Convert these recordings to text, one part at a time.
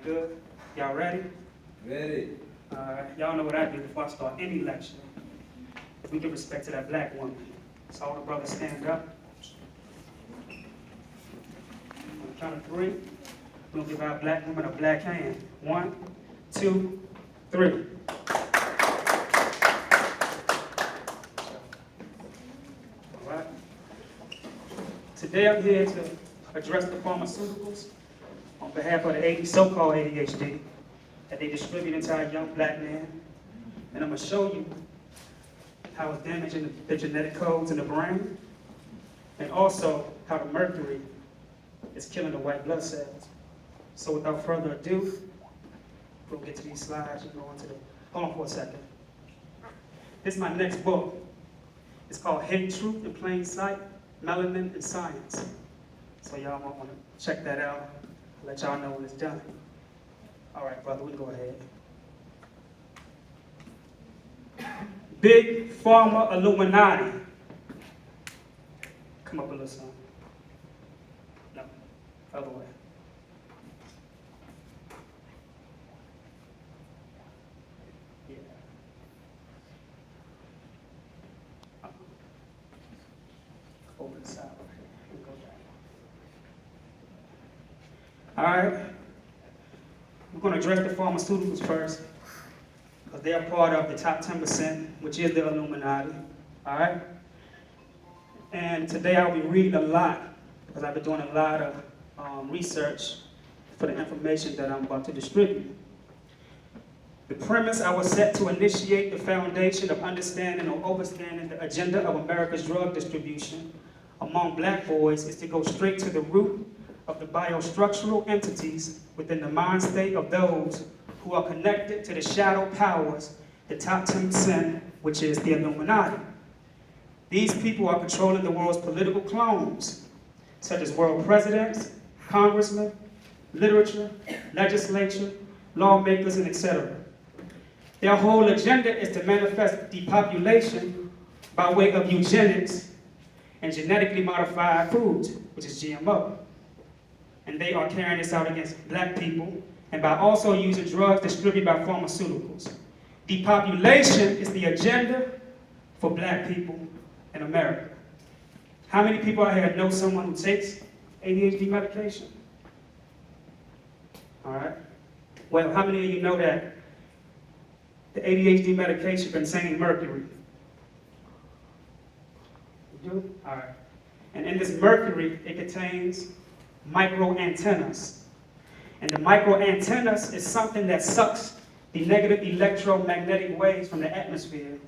Good? Y'all ready? Ready. Y'all know what I do before I start any lecture. If we give respect to that black woman. So all the brothers stand up. On the count of three, we're gonna give our black woman a black hand. 1, 2, 3. All right. Today I'm here to address the pharmaceuticals on behalf of the so-called ADHD that they distribute into our young black men. And I'm going to show you how it's damaging the genetic codes in the brain, and also how the mercury is killing the white blood cells. So without further ado, we'll get to these slides and go on to the, hold on for a second. This is my next book. It's called Hidden Truth in Plain Sight, Melanin and Science. So y'all might want to check that out. Let y'all know when it's done. All right, brother, we can go ahead. Big Pharma Illuminati. Come up a little son. No, other way. Yeah. Over the side right here. Go down. All right. We're going to address the pharmaceuticals first, because they are part of the top 10%, which is the Illuminati. All right? And today I'll be reading a lot, because I've been doing a lot of research for the information that I'm about to distribute. The premise I was set to initiate the foundation of understanding or overstanding the agenda of America's drug distribution among black boys is to go straight to the root of the biostructural entities within the mind state of those who are connected to the shadow powers, the top 10%, which is the Illuminati. These people are controlling the world's political clones, such as world presidents, congressmen, literature, legislature, lawmakers, and etc. Their whole agenda is to manifest depopulation by way of eugenics and genetically modified foods, which is GMO. And they are carrying this out against black people, and by also using drugs distributed by pharmaceuticals. Depopulation is the agenda for black people in America. How many people out here know someone who takes ADHD medication? All right. Well, how many of you know that the ADHD medication contains mercury? You do? All right. And in this mercury, it contains micro antennas. And the micro antennas is something that sucks the negative electromagnetic waves from the atmosphere,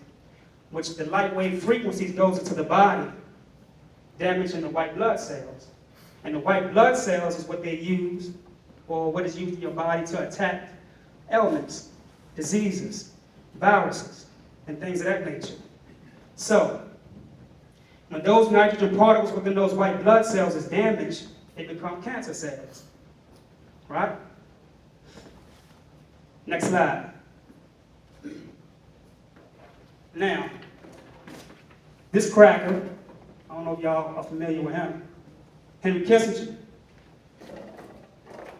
which the light wave frequencies goes into the body, damaging the white blood cells. And the white blood cells is what they use, or what is used in your body to attack ailments, diseases, viruses, and things of that nature. So, when those nitrogen particles within those white blood cells is damaged, they become cancer cells, right? Next slide. Now, this cracker, I don't know if y'all are familiar with him, Henry Kissinger.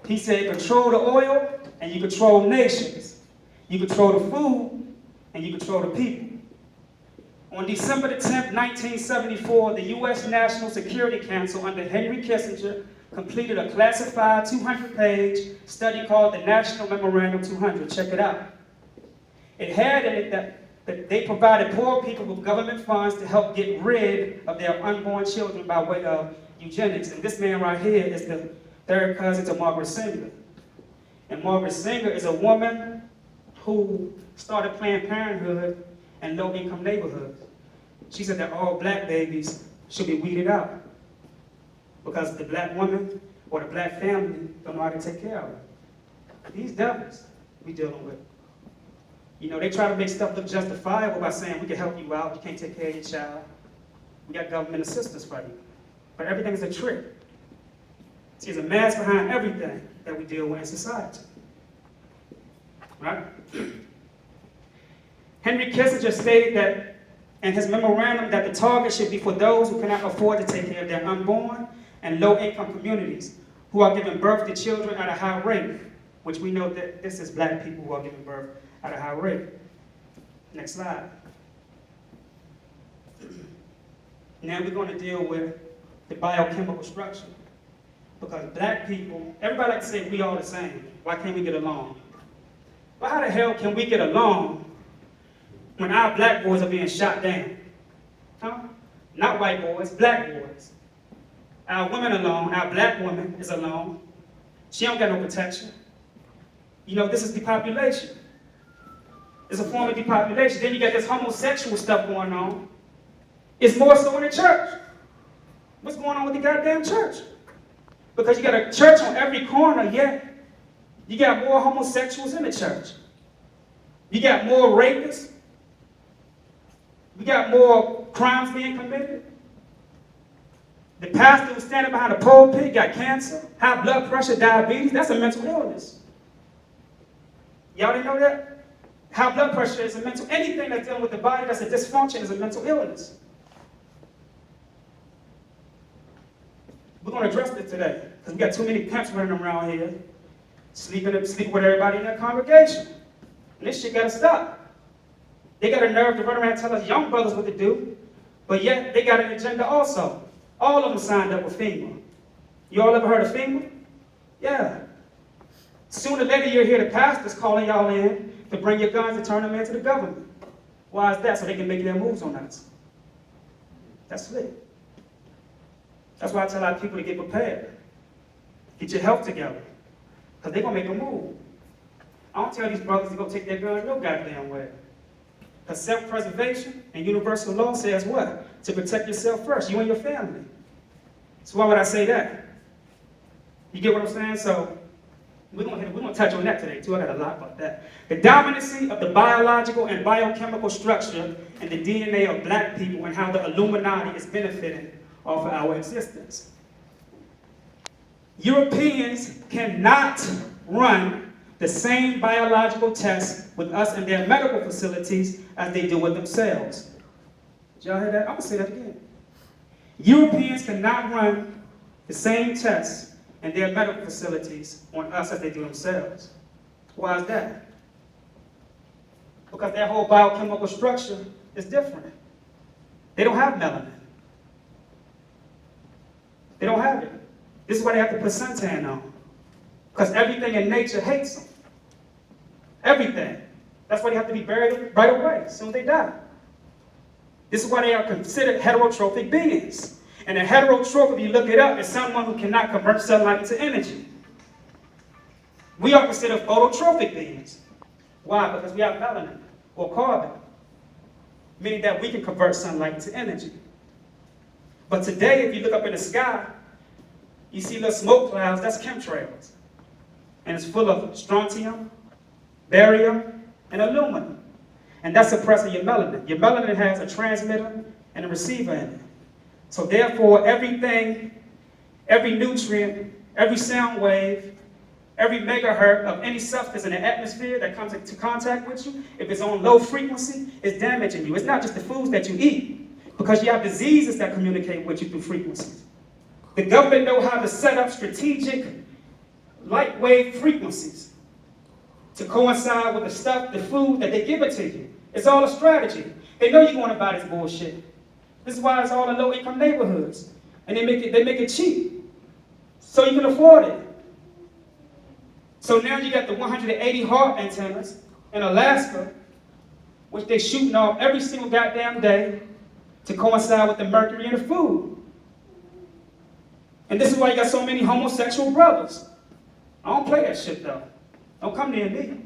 He said, control the oil and you control nations. You control the food and you control the people. On December the 10th, 1974, the U.S. National Security Council under Henry Kissinger completed a classified 200-page study called the National Memorandum 200. Check it out. It had in it that they provided poor people with government funds to help get rid of their unborn children by way of eugenics. And this man right here is the third cousin to Margaret Sanger. And Margaret Sanger is a woman who started Planned Parenthood in low-income neighborhoods. She said that all black babies should be weeded out because the black woman or the black family don't know how to take care of her. These devils we dealing with. You know, they try to make stuff look justifiable by saying we can help you out, you can't take care of your child. We got government assistance for you. But everything's a trick. See, there's a mask behind everything that we deal with in society. Right? Henry Kissinger stated that in his memorandum that the target should be for those who cannot afford to take care of their unborn and low-income communities who are giving birth to children at a high rate. which we know that this is black people who are giving birth at a high rate. Next slide. Now we're going to deal with the biochemical structure. Because black people, everybody likes to say we all the same. Why can't we get along? Well, how the hell can we get along when our black boys are being shot down? Huh? Not white boys, black boys. Our women alone, our black woman is alone. She don't got no protection. You know, this is depopulation. It's a form of depopulation. Then you got this homosexual stuff going on. It's more so in the church. What's going on with the goddamn church? Because you got a church on every corner, yet you got more homosexuals in the church. You got more rapists. You got more crimes being committed. The pastor who's standing behind the pulpit got cancer, high blood pressure, diabetes. That's a mental illness. Y'all didn't know that? High blood pressure is a mental, anything that's dealing with the body that's a dysfunction is a mental illness. We're going to address it today, because we got too many pimps running around here, sleeping with everybody in their congregation. And this shit got to stop. They got a nerve to run around and tell us young brothers what to do, but yet they got an agenda also. All of them signed up with FEMA. You all ever heard of FEMA? Yeah. Sooner or later you'll hear the pastors calling y'all in to bring your guns and turn them into the government. Why is that? So they can make their moves on us. That's slick. That's why I tell our people to get prepared. Get your health together. Because they're going to make a move. I don't tell these brothers to go take their guns no goddamn way. Because self-preservation and universal law says what? To protect yourself first, you and your family. So why would I say that? You get what I'm saying? So we're gonna touch on that today too. I got a lot about that. The dominancy of the biological and biochemical structure and the DNA of black people and how the Illuminati is benefiting off of our existence. Europeans cannot run the same biological tests with us in their medical facilities as they do with themselves. Did y'all hear that? I'm going to say that again. Europeans cannot run the same tests in their medical facilities on us as they do themselves. Why is that? Because their whole biochemical structure is different. They don't have melanin. They don't have it. This is why they have to put suntan on. Because everything in nature hates them. Everything. That's why they have to be buried right away, as soon as they die. This is why they are considered heterotrophic beings. And a heterotroph, if you look it up, is someone who cannot convert sunlight into energy. We are considered phototrophic beings. Why? Because we have melanin, or carbon. Meaning that we can convert sunlight into energy. But today, if you look up in the sky, you see little smoke clouds, that's chemtrails. And it's full of strontium, barium, and aluminum. And that's suppressing your melanin. Your melanin has a transmitter and a receiver in it. So therefore, everything, every nutrient, every sound wave, every megahertz of any substance in the atmosphere that comes into contact with you, if it's on low frequency, it's damaging you. It's not just the foods that you eat, because you have diseases that communicate with you through frequencies. The government know how to set up strategic light wave frequencies to coincide with the stuff, the food that they give it to you. It's all a strategy. They know you're going to buy this bullshit. This is why it's all in low-income neighborhoods. And they make it cheap, so you can afford it. So now you got the 180 HAARP antennas in Alaska, which they're shooting off every single goddamn day to coincide with the mercury in the food. And this is why you got so many homosexual brothers. I don't play that shit though. Don't come near me.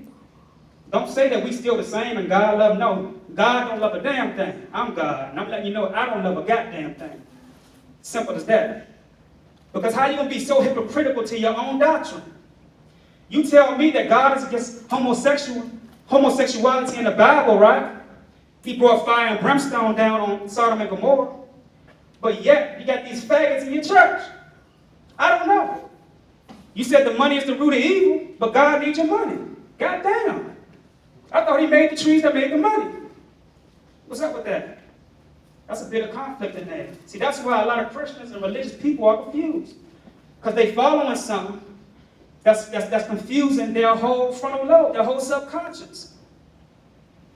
Don't say that we still the same and God love. No, God don't love a damn thing. I'm God, and I'm letting you know I don't love a goddamn thing. Simple as that. Because how you gonna be so hypocritical to your own doctrine? You tell me that God is against homosexuality in the Bible, right? He brought fire and brimstone down on Sodom and Gomorrah. But yet, you got these faggots in your church. I don't know. You said the money is the root of evil, but God needs your money. God damn. I thought he made the trees that made the money. What's up with that? That's a bit of conflict in there. See, that's why a lot of Christians and religious people are confused. Because they following something That's confusing their whole frontal lobe, their whole subconscious.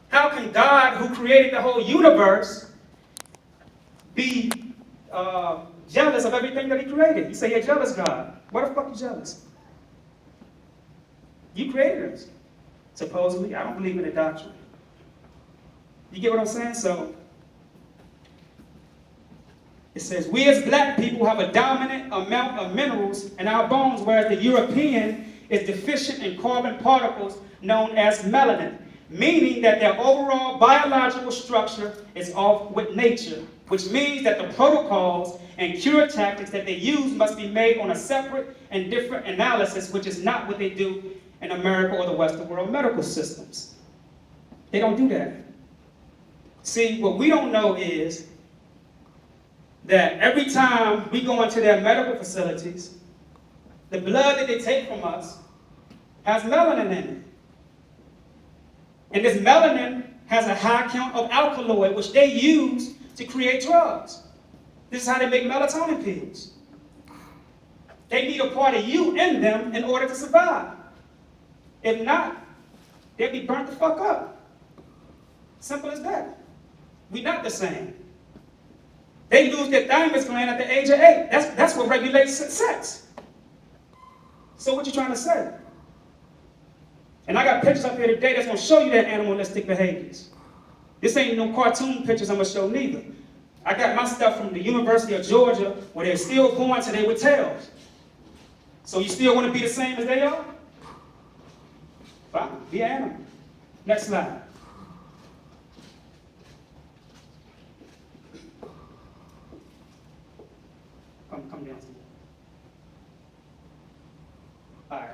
How can God, who created the whole universe, be jealous of everything that he created? You say you're jealous, God. Why the fuck are you jealous? You created us. Supposedly. I don't believe in the doctrine. You get what I'm saying? So, it says, we as black people have a dominant amount of minerals in our bones, whereas the European is deficient in carbon particles known as melanin, meaning that their overall biological structure is off with nature, which means that the protocols and cure tactics that they use must be made on a separate and different analysis, which is not what they do in America or the Western world medical systems. They don't do that. See, what we don't know is that every time we go into their medical facilities, the blood that they take from us has melanin in it. And this melanin has a high count of alkaloid, which they use to create drugs. This is how they make melatonin pills. They need a part of you in them in order to survive. If not, they'll be burnt the fuck up. Simple as that. We're not the same. They lose their thymus gland at the age of 8. That's what regulates sex. So what you trying to say? And I got pictures up here today that's going to show you that animalistic behaviors. This ain't no cartoon pictures I'm going to show neither. I got my stuff from the University of Georgia where they're still born today with tails. So you still want to be the same as they are? Fine, be an animal. Next slide. Come down. All right.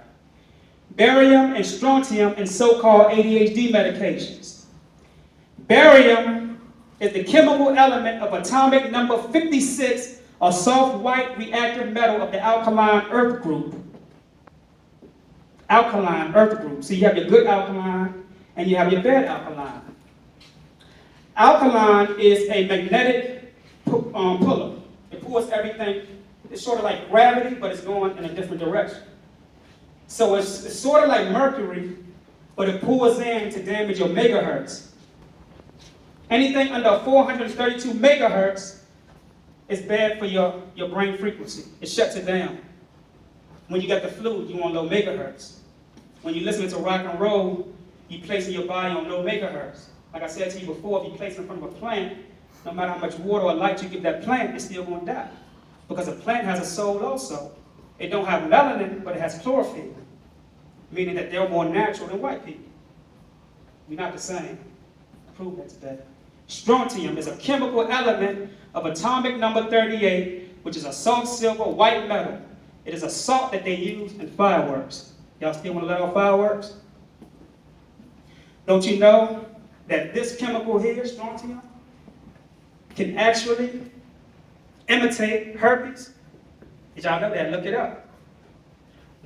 Barium and strontium in so-called ADHD medications. Barium is the chemical element of atomic number 56, a soft white reactive metal of the alkaline earth group. Alkaline earth group. So you have your good alkaline and you have your bad alkaline. Alkaline is a magnetic puller. It pulls everything. It's sort of like gravity, but it's going in a different direction. So it's sort of like Mercury, but it pulls in to damage your megahertz. Anything under 432 megahertz is bad for your brain frequency. It shuts it down. When you got the flu, you want low megahertz. When you listen to rock and roll, you place your body on low megahertz. Like I said to you before, if you place it in front of a plant, no matter how much water or light you give that plant, it's still going to die. Because a plant has a soul also. It don't have melanin, but it has chlorophyll, meaning that they're more natural than white people. We're not the same. Prove that today. Strontium is a chemical element of atomic number 38, which is a salt silver white metal. It is a salt that they use in fireworks. Y'all still want to let off fireworks? Don't you know that this chemical here, strontium, can actually imitate herpes? Did y'all know that? Look it up.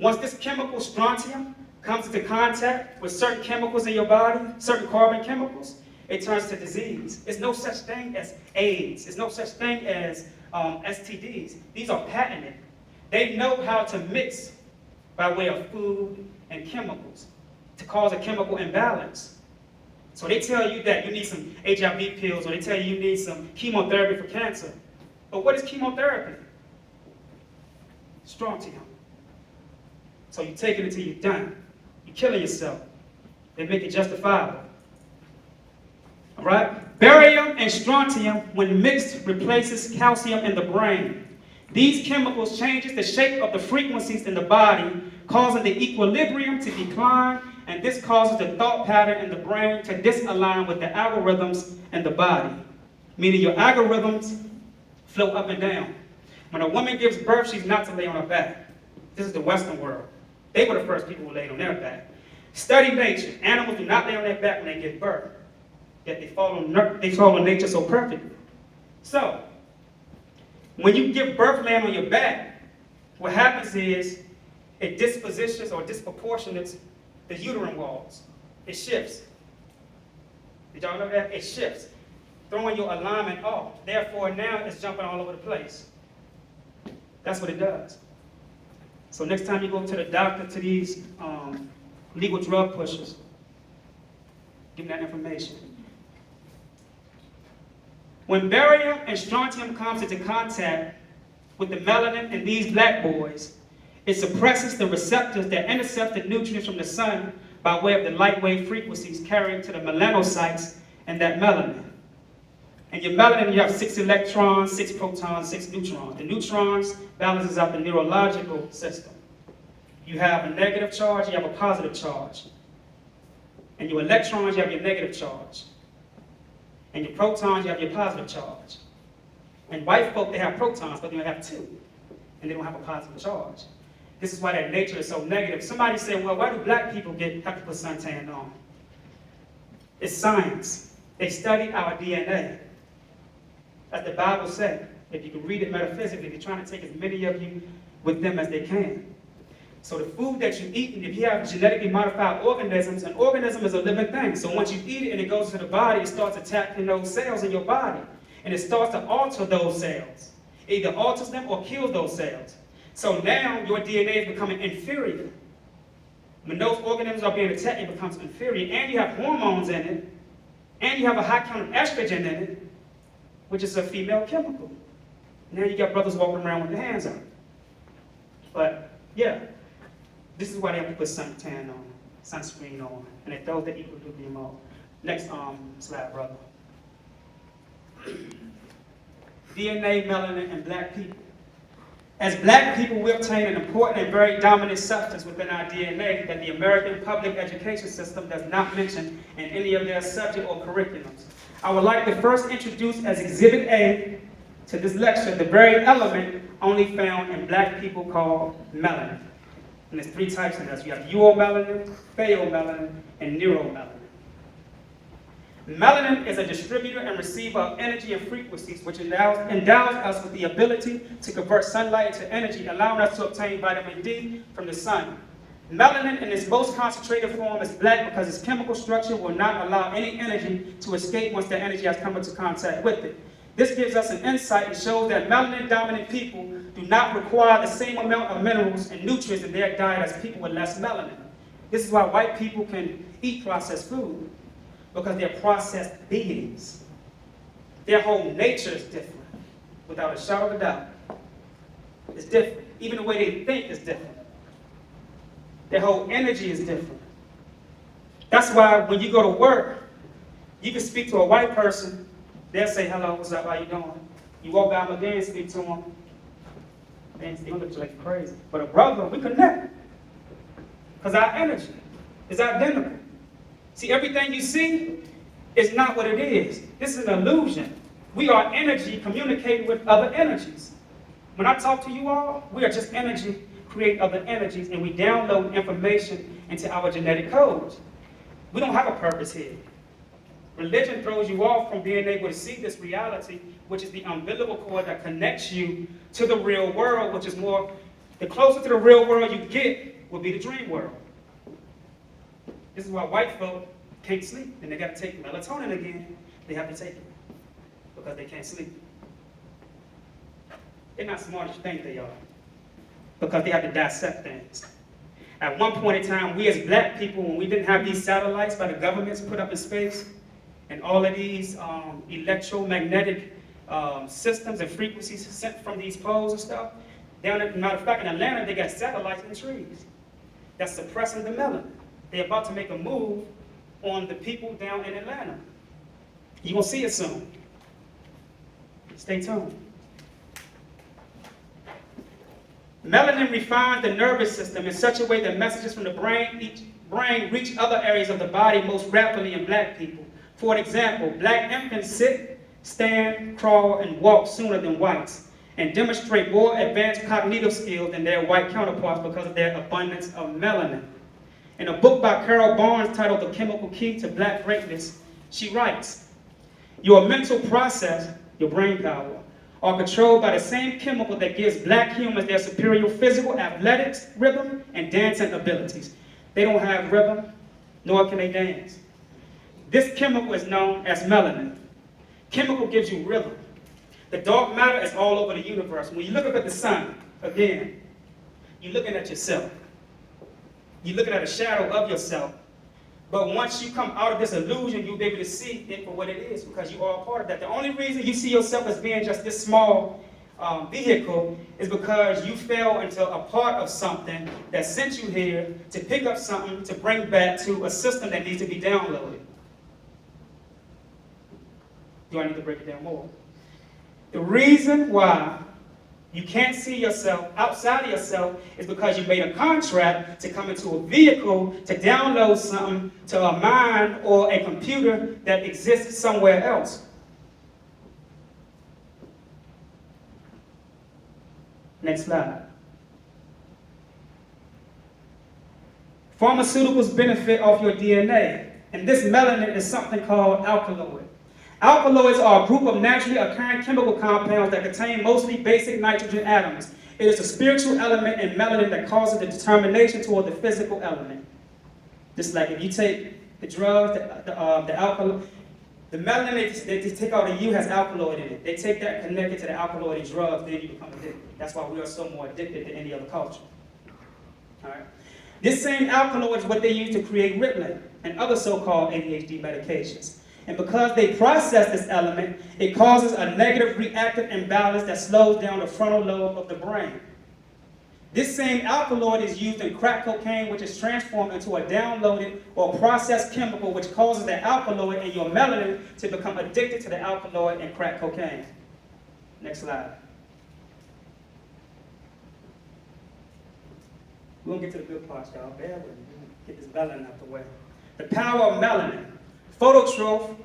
Once this chemical strontium comes into contact with certain chemicals in your body, certain carbon chemicals, it turns to disease. There's no such thing as AIDS. There's no such thing as STDs. These are patented. They know how to mix by way of food and chemicals to cause a chemical imbalance. So they tell you that you need some HIV pills, or they tell you need some chemotherapy for cancer. But what is chemotherapy? Strontium. So you take it until you're done. You're killing yourself. They make it justifiable. All right? Barium and strontium, when mixed, replaces calcium in the brain. These chemicals changes the shape of the frequencies in the body, causing the equilibrium to decline, and this causes the thought pattern in the brain to disalign with the algorithms in the body. Meaning your algorithms flow up and down. When a woman gives birth, she's not to lay on her back. This is the Western world. They were the first people who laid on their back. Study nature. Animals do not lay on their back when they give birth. Yet they follow nature so perfectly. So, when you give birth laying on your back, what happens is it dispositions or disproportionates the uterine walls. It shifts. Did y'all know that? It shifts, throwing your alignment off. Therefore, now it's jumping all over the place. That's what it does. So next time you go to the doctor, to these legal drug pushers, give them that information. When barium and strontium comes into contact with the melanin in these black boys, it suppresses the receptors that intercept the nutrients from the sun by way of the light wave frequencies carrying to the melanocytes and that melanin. And your melanin, you have 6 electrons, 6 protons, 6 neutrons. The neutrons balances out the neurological system. You have a negative charge, you have a positive charge. And your electrons, you have your negative charge. And your protons, you have your positive charge. And white folk, they have protons, but they don't have 2. And they don't have a positive charge. This is why that nature is so negative. Somebody said, well, why do black people have to put suntan on? It's science. They studied our DNA. As the Bible said, if you can read it metaphysically, they're trying to take as many of you with them as they can. So the food that you eat, and if you have genetically modified organisms, an organism is a living thing. So once you eat it and it goes to the body, it starts attacking those cells in your body. And it starts to alter those cells. It either alters them or kills those cells. So now your DNA is becoming inferior. When those organisms are being attacked, it becomes inferior. And you have hormones in it. And you have a high count of estrogen in it, which is a female chemical. Now you got brothers walking around with their hands up. But yeah, this is why they have to put suntan on, sunscreen on, and it throws the equilibrium off. Next slide, brother. DNA, melanin, and black people. As black people, we obtain an important and very dominant substance within our DNA that the American public education system does not mention in any of their subject or curriculums. I would like to first introduce as Exhibit A to this lecture the very element only found in black people called melanin. And there's 3 types of this. You have uomelanin, pheomelanin, and neuromelanin. Melanin is a distributor and receiver of energy and frequencies, which endows us with the ability to convert sunlight into energy, allowing us to obtain vitamin D from the sun. Melanin in its most concentrated form is black because its chemical structure will not allow any energy to escape once the energy has come into contact with it. This gives us an insight and shows that melanin-dominant people do not require the same amount of minerals and nutrients in their diet as people with less melanin. This is why white people can eat processed food, because they're processed beings. Their whole nature is different, without a shadow of a doubt. It's different. Even the way they think is different. Their whole energy is different. That's why when you go to work, you can speak to a white person, they'll say, hello, what's up, how you doing? You walk by them again, speak to them, they look at you like crazy. But a brother, we connect. Because our energy is identical. See, everything you see is not what it is. This is an illusion. We are energy communicating with other energies. When I talk to you all, we are just energy, create other energies, and we download information into our genetic codes. We don't have a purpose here. Religion throws you off from being able to see this reality, which is the umbilical cord that connects you to the real world, which is more, the closer to the real world you get, will be the dream world. This is why white folk can't sleep, and they got to take melatonin again. They have to take it because they can't sleep. They're not smart as you think they are, because they have to dissect things. At one point in time, we as black people, when we didn't have these satellites by the governments put up in space, and all of these electromagnetic systems and frequencies sent from these poles and stuff, matter of fact, in Atlanta, they got satellites in trees that's suppressing the melanin. They're about to make a move on the people down in Atlanta. You're going to see it soon. Stay tuned. Melanin refines the nervous system in such a way that messages from the brain reach other areas of the body most rapidly in black people. For example, black infants sit, stand, crawl, and walk sooner than whites, and demonstrate more advanced cognitive skills than their white counterparts because of their abundance of melanin. In a book by Carol Barnes titled The Chemical Key to Black Greatness, she writes, your mental process, your brain power, are controlled by the same chemical that gives black humans their superior physical, athletics, rhythm, and dancing abilities. They don't have rhythm, nor can they dance. This chemical is known as melanin. Chemical gives you rhythm. The dark matter is all over the universe. When you look up at the sun, again, you're looking at yourself. You're looking at a shadow of yourself. But once you come out of this illusion, you'll be able to see it for what it is, because you are a part of that. The only reason you see yourself as being just this small vehicle is because you fell into a part of something that sent you here to pick up something to bring back to a system that needs to be downloaded. Do I need to break it down more? The reason why you can't see yourself outside of yourself is because you made a contract to come into a vehicle to download something to a mind or a computer that exists somewhere else. Next slide. Pharmaceuticals benefit off your DNA, and this melanin is something called alkaloid. Alkaloids are a group of naturally occurring chemical compounds that contain mostly basic nitrogen atoms. It is a spiritual element in melanin that causes the determination toward the physical element. Just like if you take the drugs, the alkaloid, the melanin they take out of you has alkaloid in it. They take that and connect it to the alkaloid in drugs, then you become addicted. That's why we are so more addicted than any other culture. All right. This same alkaloid is what they use to create Ritalin and other so-called ADHD medications. And because they process this element, it causes a negative reactive imbalance that slows down the frontal lobe of the brain. This same alkaloid is used in crack cocaine, which is transformed into a downloaded or processed chemical which causes the alkaloid in your melanin to become addicted to the alkaloid in crack cocaine. Next slide. We're going to get to the good parts, y'all. Bear with me. Get this melanin out the way. The power of melanin. Phototroph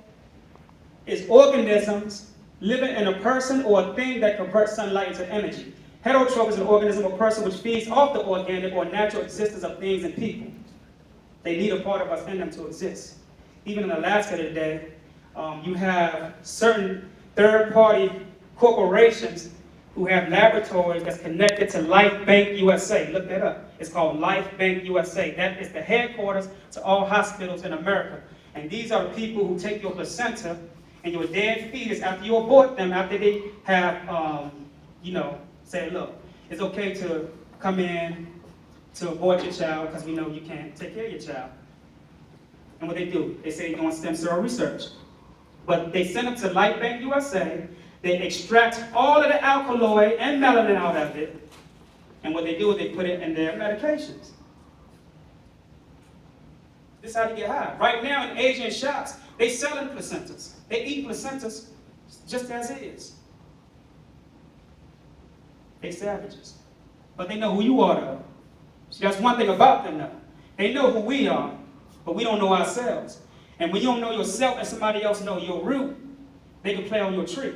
is organisms living in a person or a thing that converts sunlight into energy. Heterotroph is an organism or person which feeds off the organic or natural existence of things and people. They need a part of us in them to exist. Even in Alaska today, you have certain third-party corporations who have laboratories that's connected to Life Bank USA. Look that up. It's called Life Bank USA. That is the headquarters to all hospitals in America. And these are the people who take your placenta and your dead fetus after you abort them, after they have, say, look, it's okay to come in to abort your child because we know you can't take care of your child. And what they do, they say they're doing stem cell research. But they send them to Life Bank USA, they extract all of the alkaloid and melanin out of it, and what they do is they put it in their medications. This is how they get high. Right now in Asian shops, they selling placentas. They eat placentas just as is. They savages. But they know who you are, though. See, that's one thing about them, though. They know who we are, but we don't know ourselves. And when you don't know yourself and somebody else know your root, they can play on your tree.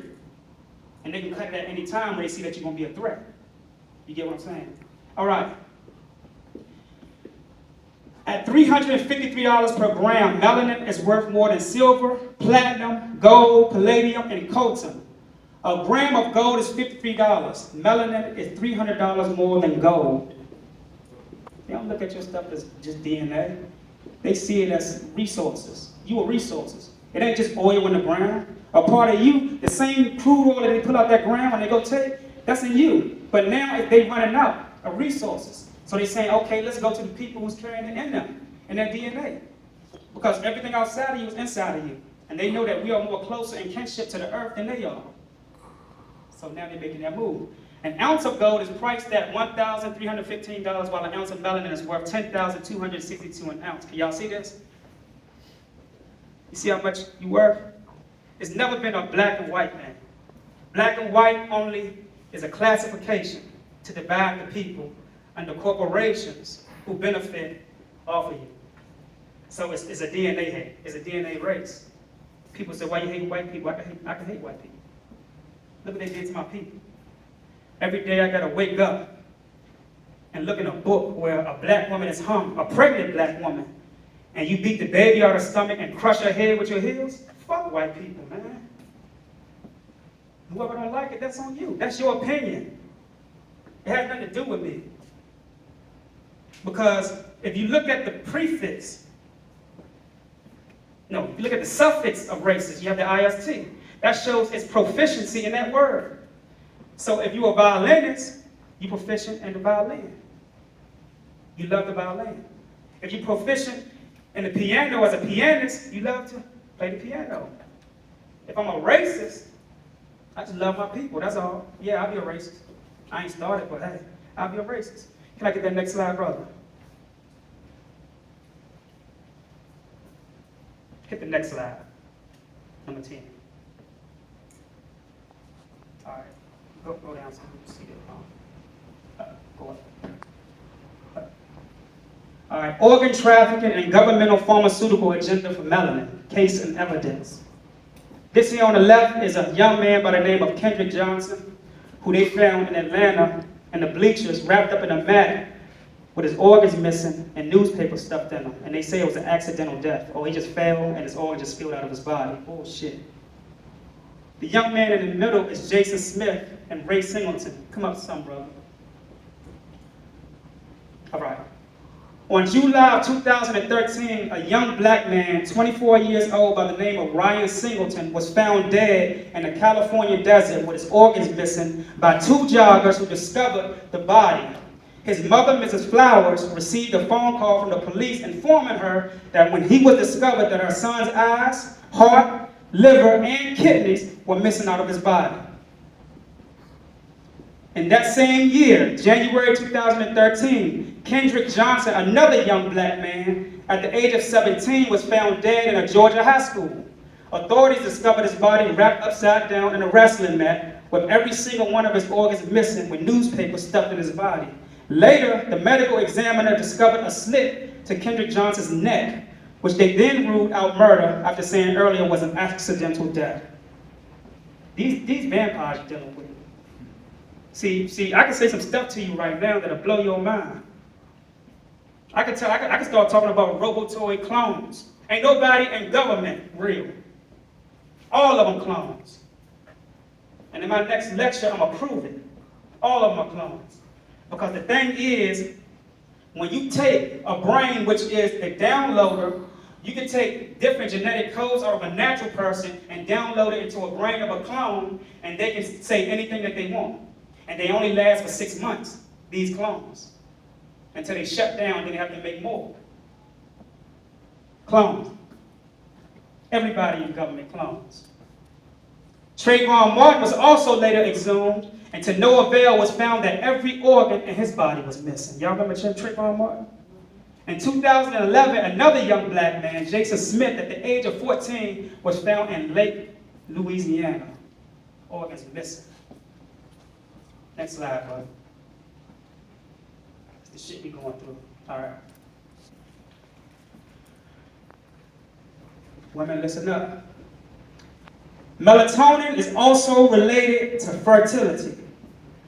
And they can cut that any time when they see that you're going to be a threat. You get what I'm saying? All right. At $353 per gram, melanin is worth more than silver, platinum, gold, palladium, and coltan. A gram of gold is $53. Melanin is $300 more than gold. They don't look at your stuff as just DNA. They see it as resources. You are resources. It ain't just oil in the ground. A part of you, the same crude oil that they pull out that ground when they go take, that's in you. But now they running out of resources. So they're saying, okay, let's go to the people who's carrying it in them, in their DNA. Because everything outside of you is inside of you. And they know that we are more closer in kinship to the earth than they are. So now they're making that move. An ounce of gold is priced at $1,315, while an ounce of melanin is worth $10,262 an ounce. Can y'all see this? You see how much you worth? It's never been a black and white thing. Black and white only is a classification to divide the people under corporations who benefit off of you. So it's a DNA hate. It's a DNA race. People say, why you hate white people? I can hate white people. Look what they did to my people. Every day I gotta wake up and look in a book where a black woman is hung, a pregnant black woman, and you beat the baby out of her stomach and crush her head with your heels. Fuck white people, man. Whoever don't like it, that's on you. That's your opinion. It has nothing to do with me. Because if you look at the prefix, no, if you look at the suffix of races, you have the IST. That shows its proficiency in that word. So if you're a violinist, you're proficient in the violin. you love the violin. If you're proficient in the piano as a pianist, you love to play the piano. If I'm a racist, I just love my people, that's all. Yeah, I'll be a racist. I ain't started, but hey, I'll be a racist. Can I get that next slide, brother? Hit the next slide, number 10. All right, go down so you can see it. Go up. All right, organ trafficking and governmental pharmaceutical agenda for melanin, case and evidence. This here on the left is a young man by the name of Kendrick Johnson, who they found in Atlanta in the bleachers, wrapped up in a mat with his organs missing and newspaper stuffed in them. And they say it was an accidental death. Or he just fell and his organs just spilled out of his body. Bullshit. The young man in the middle is Jason Smith and Ray Singleton. Come up, son, brother. All right. On July of 2013, a young black man, 24 years old, by the name of Ryan Singleton, was found dead in the California desert with his organs missing by 2 joggers who discovered the body. His mother, Mrs. Flowers, received a phone call from the police informing her that when he was discovered that her son's eyes, heart, liver, and kidneys were missing out of his body. In that same year, January 2013, Kendrick Johnson, another young black man, at the age of 17, was found dead in a Georgia high school. Authorities discovered his body wrapped upside down in a wrestling mat with every single one of his organs missing with newspaper stuffed in his body. Later, the medical examiner discovered a slit to Kendrick Johnson's neck, which they then ruled out murder after saying earlier was an accidental death. These vampires you're dealing with. See, I can say some stuff to you right now that'll blow your mind. I can start talking about robotoid clones. Ain't nobody in government real. All of them clones. And in my next lecture, I'm gonna prove it. All of them are clones. Because the thing is, when you take a brain, which is the downloader, you can take different genetic codes out of a natural person and download it into a brain of a clone, and they can say anything that they want. And they only last for 6 months, these clones. Until they shut down, then they have to make more. Clones. Everybody in government clones. Trayvon Martin was also later exhumed, and to no avail was found that every organ in his body was missing. Y'all remember Trayvon Martin? In 2011, another young black man, Jason Smith, at the age of 14, was found in Lake Louisiana. Organs missing. Next slide, bud. That's the shit we going through. All right. Women, listen up. Melatonin is also related to fertility.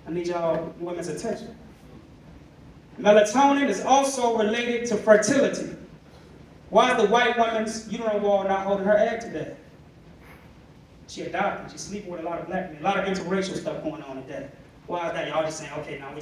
I need y'all women's attention. Melatonin is also related to fertility. Why is the white woman's uterine wall not holding her egg today? She a doctor. She's sleeping with a lot of black men. A lot of interracial stuff going on today. Why is that? Y'all just saying, okay, now we